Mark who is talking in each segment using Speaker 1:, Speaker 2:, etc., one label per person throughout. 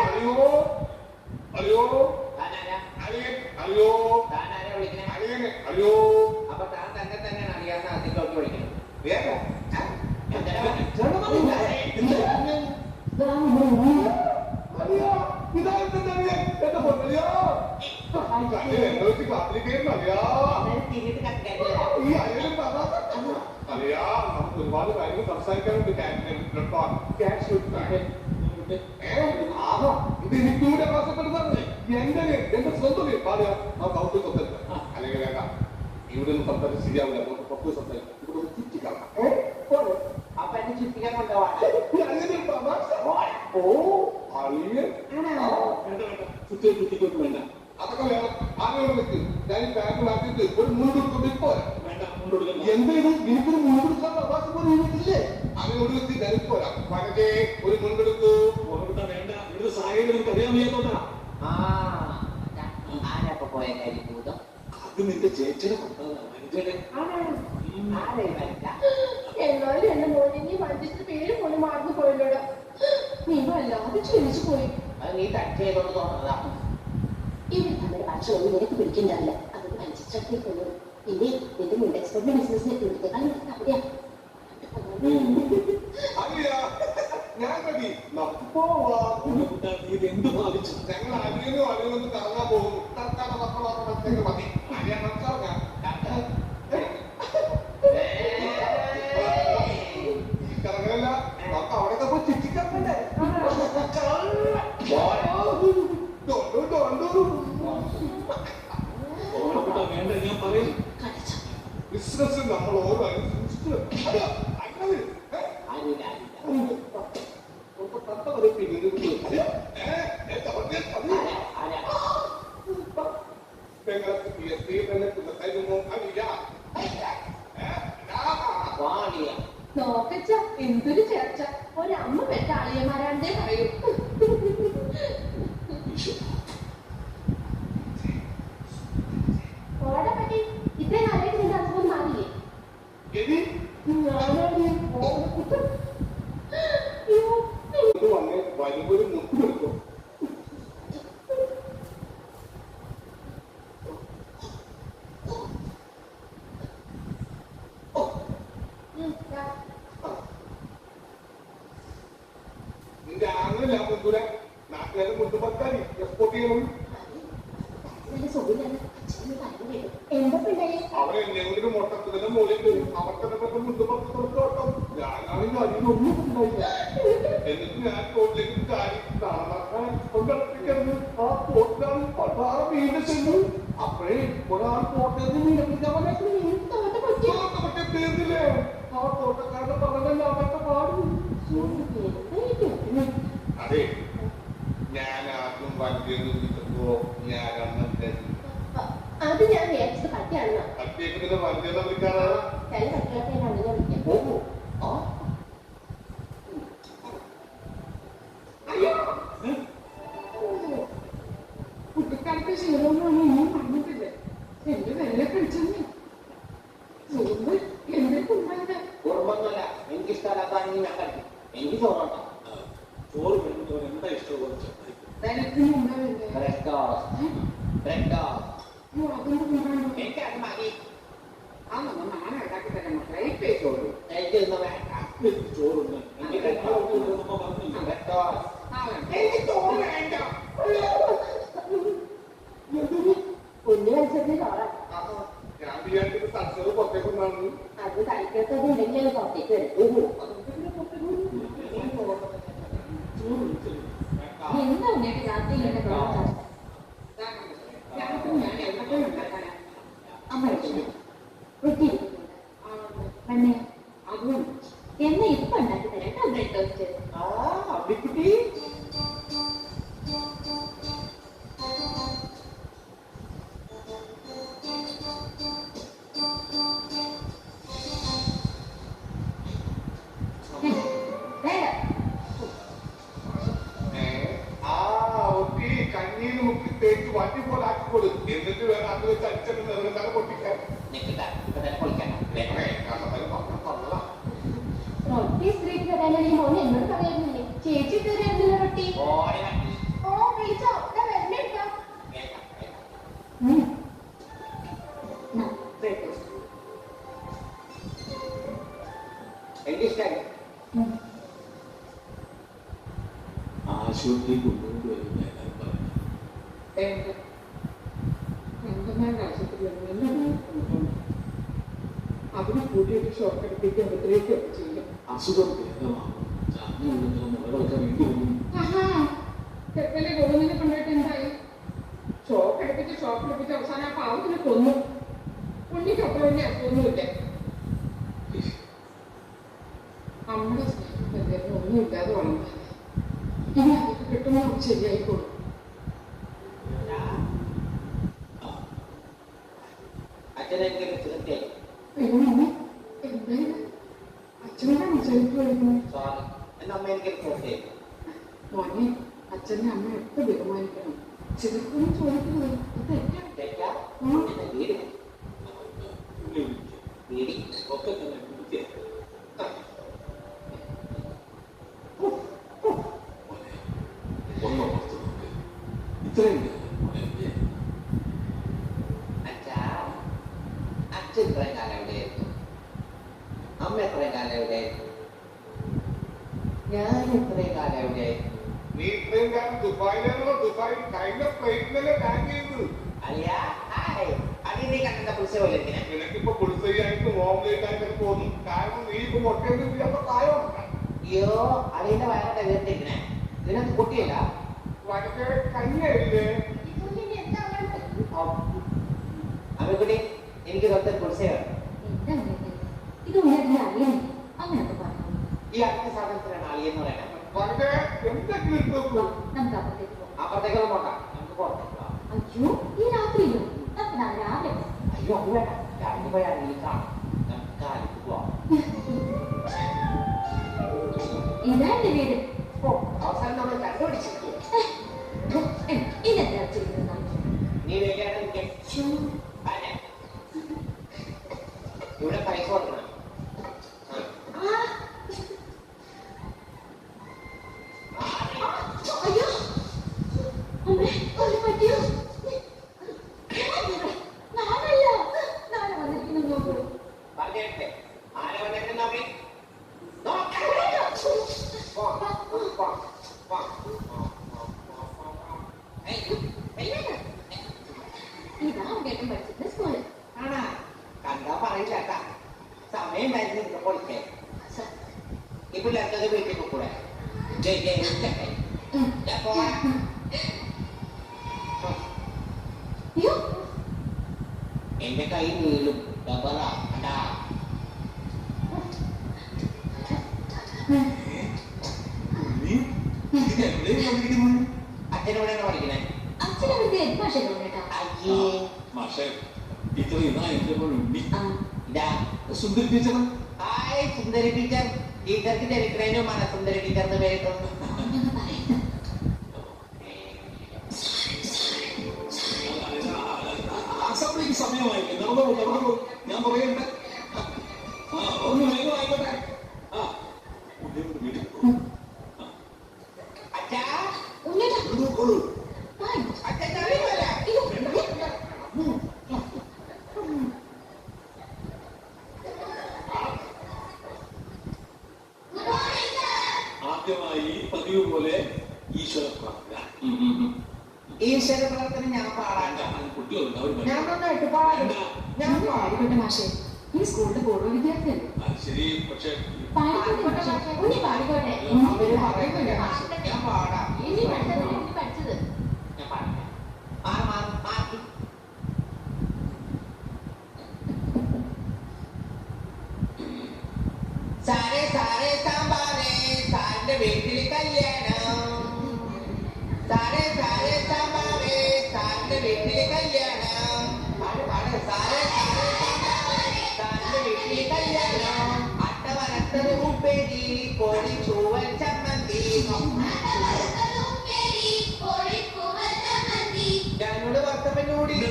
Speaker 1: അറിയോ അറിയോ അറിയോ അറിയോ
Speaker 2: അപ്പൊ താൻ തന്നെ തന്നെയാണ് അറിയാവുന്ന അതിലോട്ട് വിളിക്കണം.
Speaker 1: അറിയാ നമുക്ക് ഒരുപാട് കാര്യങ്ങൾ സംസാരിക്കാനുണ്ട്. ഇത് എനിക്കൂടെ അവകാശപ്പെടുന്നത് എന്റെ സ്വന്തം പാടുക ആ കൗത്ത് സ്വന്തം അല്ലെങ്കിൽ വേണ്ട ഇവിടെ നിന്ന് സംസാരിച്ച് ശരിയാവില്ല. നമുക്ക് പുറത്ത് സംസാരിക്കാം. ഇവിടെ ഒന്ന് ചുറ്റിക്കാണാം.
Speaker 2: അപ്പൊ എന്നെ ചുറ്റിക്കാൻ കൊണ്ടുപോവാണ്.
Speaker 1: ചുറ്റിക്കൊന്നും വേണ്ട. അതൊക്കെ വേണം. ആരോട് വെച്ച് ഞാൻ ഈ ബാഗ് മാറ്റിട്ട് ഒരു മുൻകൊടുക്കൊണ്ട് ഇപ്പോ എന്തെങ്കിലും എനിക്കൊരു മുൻകൊടുക്കാൻ അവകാശം പോലും ഇല്ലേ? അവരോട് വെച്ച് ധരിപ്പോരാ. വളരെ ഒരു മുൻകൊടുക്കൂ. വേണ്ട ഇവിടെ സാഹചര്യം അറിയാൻ വയ്യാത്തോണ്ടാ.
Speaker 2: ആരപ്പൊ പോയ കാര്യം ഭൂതം?
Speaker 1: അത് നിന്റെ ചേച്ചിനെ കൊണ്ടതാണ്.
Speaker 3: എന്നാലും എന്റെ മോനെ നീ വഞ്ചിച്ച പേര് പോലും മറന്നു പോയല്ലോടാ. നീ വല്ലാതെ ക്ഷണിച്ചു പോയി.
Speaker 2: അത് നീ ടച്ച് ചെയ്തോണ്ട് തോന്നുന്നതാ.
Speaker 3: ഇവിടെ നമ്മുടെ ഭക്ഷണം നിനക്ക് പിടിക്കണ്ടല്ല. അതൊക്കെ വഞ്ചിച്ചേ കൊള്ളു. പിന്നെ നിന്റെ മുണ്ട് എക്സ്പോർട്ട് ബിസിനസ്സിനെ ഇവിടുത്തേക്കാൾ അവിടെയാ.
Speaker 1: ഞാൻ മതി എന്ത് ഭാവിച്ചു ഞങ്ങൾ അരിയനോ അരിയൊന്നും കറങ്ങാൻ പോകുന്നു. തൽക്കാലം മക്കളൊക്കെ മതി. അറിയാൻ മനസ്സിലാക്കാം. കറങ്ങല്ല നമുക്ക് അവിടെ പോയി ചുറ്റിക്കാറല്ലേ. വേണ്ട ഞാൻ പറയും ബിസിനസ് നമ്മൾ ഓരോ
Speaker 3: നോക്കച്ച എന്തൊരു ചേർച്ച. ഒരമ്മ പെറ്റ അളിയന്മാരാണ്ടേ പറയൂ. ഓടെ പറ്റി ഇത്രയും നാളായിട്ട് നിന്റെ അസുഖം മാറിയില്ലേ?
Speaker 1: വരുമ്പോൾ മുട്ട് കൊടുക്കും. നിന്റെ ആങ്ങളെ ഞാൻ മുൻകൂടെ നാട്ടുകാരെ മുട്ടുപക്കാരി എക്സ്പോർട്ട് ചെയ്യണം. അവരെ എന്നെങ്കിലും മൊട്ടത്തിന്റെ മൂലയ്ക്ക് അവർക്കെന്നെ മുട്ടുപക്കത്തോട്ടം ഞാനാണെങ്കിൽ അതിനൊന്നും ഉണ്ടായില്ല. എന്നിട്ട് ഞാൻ കോട്ടിലേക്ക് കാര്യം കാണാൻ കൊണ്ടർപ്പിക്കുന്നു. ആ കോട്ടിലാണ് പട്ടാറ വീട് ചെന്നു. അപ്പോഴേ ഒരാൾ കോട്ടയിൽ വീടിക്കാൻ തീർന്നില്ലേ? ആ തോട്ടക്കാരുടെ പറഞ്ഞല്ല അവരുടെ പാടും. അതെ ഞാൻ ആദ്യം വണ്ടിയെന്ന് വിളിച്ചപ്പോ ഞാൻ അന്നത്തെ
Speaker 3: അത് ഞാൻ വിചാരിച്ചത് പട്ടിയാണെന്നാ.
Speaker 1: പട്ടിയൊക്കെ വണ്ടിയെന്ന് വിളിക്കാറ്.
Speaker 3: ചില പട്ടികളൊക്കെ അങ്ങനെ വിളിക്കാം.
Speaker 1: ഓഹോ
Speaker 3: കുട്ടിക്കാലത്തെ ശീലമൊന്നും ഇനിയും പറഞ്ഞിട്ടില്ല. എന്റെ വെള്ളം കഴിച്ചെന്ന് എന്റെ കുമ്പന്റെ
Speaker 2: ഓർമ്മൊന്നുമല്ല. എനിക്കിഷ്ടമല്ലാത്ത ഞാൻ കഴിക്കും. എനിക്ക് ചോറുണ്ടോ?
Speaker 1: ചോറ് വരുമ്പോൾ എന്താ ഇഷ്ടം?
Speaker 3: തനിക്ക് മുമ്പേ
Speaker 2: എനിക്കത് മതി.
Speaker 3: അതൊന്നും ഞാൻ ഉണ്ടാക്കി തരാൻ മക്കളെ ചോറ്.
Speaker 2: എനിക്കൊന്നും വേണ്ട.
Speaker 1: ചോറുണ്ട്
Speaker 2: എനിക്ക് ചോറ് വേണ്ട.
Speaker 3: കുഞ്ഞു കഴിച്ചതിന് ചോറ്.
Speaker 1: ഞാൻ വിചാരിച്ചത് തലച്ചോറ് പുറത്തേക്കൊണ്ടാണ്.
Speaker 3: അത് കഴിക്കത്തത് ഉണ്ടെങ്കിൽ പുറത്തേക്ക് വരും. എന്താ ഉണ്ണിയൊക്കെ രാത്രി ഇങ്ങനെ ഞാൻ എവിടെ ഉണ്ടാക്കാനാ? അമ്മ വൃത്തി മണ്ണേ അതും എന്നെ ഇപ്പൊ ഉണ്ടാക്കി തരാം. Bread toast.
Speaker 2: അമ്പിക്കുട്ടി
Speaker 1: കഞ്ഞിയിൽ മുക്കി തേച്ച് വണ്ടി പോലെ ആക്കിക്കൊടു. എന്നിട്ട് വേണം അത് വെച്ച് അടിച്ചിട്ട് നിറങ്ങാതെ പൊട്ടിക്കാൻ.
Speaker 2: പൊളിക്കണം.
Speaker 3: റൊട്ടി സ്ത്രീക്ക് തരാനൊരു മോൻ എന്നോട് പറയായിരുന്നില്ലേ ചേച്ചി തരായിരുന്നില്ല റൊട്ടി ഓ വിളിച്ചോ വരണെടുക്കാം
Speaker 2: എനിക്കിഷ്ടായി
Speaker 1: ആശുപത്രി കൊണ്ടുവരും എല്ലാവരും പറഞ്ഞു.
Speaker 4: അതിന് കൂട്ടിയിട്ട് ഷോക്കടിപ്പിക്കുക ഉപദ്രവിക്കുകയൊക്കെ ചെയ്യും.
Speaker 1: അസുഖം ഭേദമാകും. മുളകളൊക്കെ വേണ്ടി വരും.
Speaker 4: തെപ്പലെ ഗോവിന്ദനെ കൊണ്ടുപോയിട്ട് എന്തായി? ഷോക്കടിപ്പിച്ച് അവസാനം ആ പാവത്തിനെ കൊന്നു. പുള്ളിക്കപ്പുറം വലിയ അസുഖമൊന്നുമില്ല. നമ്മുടെ സ്നേഹം ഒന്നുമില്ലാതെ വളർന്നാൽ ഇനി അതൊക്കെ കിട്ടുമ്പോൾ നമുക്ക് ശരിയായിക്കോളും.
Speaker 2: അച്ഛനെനിക്കൊരു തീർച്ചയായും
Speaker 4: എന്തായാലും അച്ഛനോടാണ് വിചാരിക്കുമായിരുന്നു.
Speaker 2: സോറി എന്റെ അമ്മ എനിക്കൊരു തീർച്ചയായും
Speaker 4: മോനെ അച്ഛനെ അമ്മ എപ്പോൾ ബഹുമാനിക്കണം. ചിലർക്കൊന്നും ചോദിക്കുന്നത്
Speaker 2: തെറ്റാ വീട് വീടി
Speaker 1: ഒക്കെ തന്നെ വിളിക്കുക. ഒന്ന് ഓർത്ത് നോക്ക്. ഇത്രയും
Speaker 2: അച്ഛാ അച്ഛൻ ഇത്രയും കാലം എവിടെയായിരുന്നു? അമ്മ എത്രയും കാലം എവിടെയായിരുന്നു? ഞാൻ ഇത്രയും കാലം എവിടെയായിരുന്നു?
Speaker 1: നീ ഇത്രയും കാലം ദുബായിലാണോ? ദുബായിൽ കഴിഞ്ഞ ഫ്ലൈറ്റിനല്ലേ ലാൻഡ് ചെയ്തത്.
Speaker 2: അളിയാ ഹായ് അടി നീ കണ്ട പുളിച്ച പോലെ ഇരിക്കണേ.
Speaker 1: നിനക്കിപ്പോ പുളിസൈയായിട്ട് ഓംലേറ്റ് ആയിട്ട് പോകുന്നു. കാരണം നീ ഇപ്പൊ മുട്ടയൊന്നും ഇല്ലാത്ത പ്രായമാണ്.
Speaker 2: അയ്യോ അളിയുടെ വയറോടെ വീർത്തിരിക്കണേ. ഇതിനകത്ത് കുട്ടിയില്ല.
Speaker 1: വളരെ കഞ്ഞില്ലേ?
Speaker 2: അമ്മക്കുട്ടി എനിക്ക് തൊട്ട് പുളിച്ച വേണം.
Speaker 3: ഇത് ഉയർന്ന അറിയാം അങ്ങനൊക്കെ പറഞ്ഞു
Speaker 2: ഈ അടുത്ത സാധനത്തിനാണ് അളിയെന്ന് പറയണേ.
Speaker 1: വളരെ എന്തെങ്കിലും ഇട്ട് നോക്കൂ.
Speaker 3: നമുക്ക് അപ്പുറത്തേക്ക് പോകാം.
Speaker 2: അപ്പുറത്തേക്കൊന്നും പോണ്ട, നമുക്ക് പുറത്തേക്ക് പോവാം.
Speaker 3: അയ്യോ ഈ രാത്രിയിലോ നമുക്ക് നാളെ രാവിലെ പോകാം.
Speaker 2: അയ്യോ അത് വേണ്ട, രാവിലെ പോയാണെങ്കിൽ കാണാം. നമുക്ക് കാലിക്ക് പോവാം.
Speaker 3: ഇതാ എന്റെ വീട്.
Speaker 2: ഓ അവസാനം നമ്മൾ കണ്ടുപിടിച്ചിരിക്കും.
Speaker 3: ഇതെന്താ ചെയ്യുന്നത്?
Speaker 2: നീ വേഗം ഇവിടെ പൈസ കൊടുക്കണം.
Speaker 3: അയ്യോ അമ്മേ ഒരു പറ്റിയോ? നാളല്ല നാളെ വന്നിരിക്കുന്നു നോക്കൂ.
Speaker 2: പറഞ്ഞേ ആരെ വന്നിട്ട് നോക്കി
Speaker 3: ഇതാ കേട്ടം പഠിച്ചിട്ട് സ്കൂളിൽ
Speaker 2: ആണാ കണ്ടാ പറയില്ല കേട്ടാ. സമയം മരുന്ന് പൊളിക്കേ. ഈ പിള്ളേർക്കത് വീട്ടിൽ കൂടെ ഞാൻ പോവാ.
Speaker 3: അയ്യോ
Speaker 2: എന്റെ കൈ വീഴും. ഡബറാ കണ്ടാ. അച്ഛനോടെ പഠിക്കണേ.
Speaker 3: അച്ഛനവിടുത്തെ ഭാഷകളും കേട്ടാ.
Speaker 2: അയ്യേ
Speaker 1: മാഷേ ടീച്ചർ ഇതാ എന്റെ ഉണ്ണി.
Speaker 2: ഇതാ
Speaker 1: സുന്ദരി ടീച്ചർ.
Speaker 2: ഹായ് സുന്ദരി ടീച്ചർ. ടീച്ചർക്ക് ചരിത്രേനുമാണ് സുന്ദരി ടീച്ചറിന് പേരിട്ടു.
Speaker 1: അസംബ്ലിക്ക് സമയമായില്ലേ? നടന്നു ഞാൻ പറയണ്ട. ഒന്ന് വേഗം ആയിക്കോട്ടെ. വീട്ടിൽ
Speaker 2: അച്ഛാ
Speaker 3: ഉണ്ണേട്ടാ
Speaker 1: നോക്കോളൂ.
Speaker 2: അച്ഛൻ അറിയില്ല.
Speaker 1: ആദ്യമായി പതിവ് പോലെ ഈശ്വര പ്രാർത്ഥന.
Speaker 2: ഈശ്വര പ്രവർത്തനം ഞാൻ പാടാണ്ട.
Speaker 1: കുട്ടികളുണ്ട്, അവർ
Speaker 2: ഞാൻ നന്നായിട്ട് പാടും. ഞാൻ പാടും.
Speaker 3: പാടിക്കോട്ടെ മാഷേ ഈ സ്കൂളിന്റെ പൂർവ്വ വിദ്യാർത്ഥിയല്ലേ.
Speaker 1: ശരി. പക്ഷെ
Speaker 3: പാടിക്കോട്ടെ മാഷേ ഉണ്ണി പാടിക്കോട്ടെ.
Speaker 2: അവര് പറയുന്നില്ല. ഞാൻ പാടാം.
Speaker 3: ഇനി പഠിച്ചത് ഇനി പഠിച്ചത്
Speaker 2: ഞാൻ പാടാം. മാറി സാരേ സാരേ സാമ്പാറേ സാറിന്റെ വീട്ടിൽ കല്യാണം. സാരേ സാരേ സാമ്പാറേ സാറിന്റെ വീട്ടിൽ കല്യാണം. പാട് സാരേ സാരേ സാമ്പാറേ സാറിന്റെ വീട്ടിൽ കല്യാണം. അട്ടവരത്തത് ഉപ്പേരി കോഴി ചൂവൽ ചമ്മന്തി. ഞാനോട് വർത്തപ്പൻ നൂഡിൽസ്.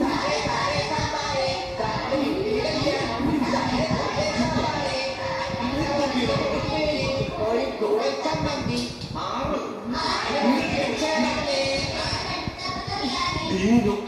Speaker 2: സാരേ സാരേ സാമ്പാറേ സാറിന്റെ വീട്ടിൽ കല്യാണം. സാരേ സാരേ സാമ്പാറേ
Speaker 1: വീണ്ടും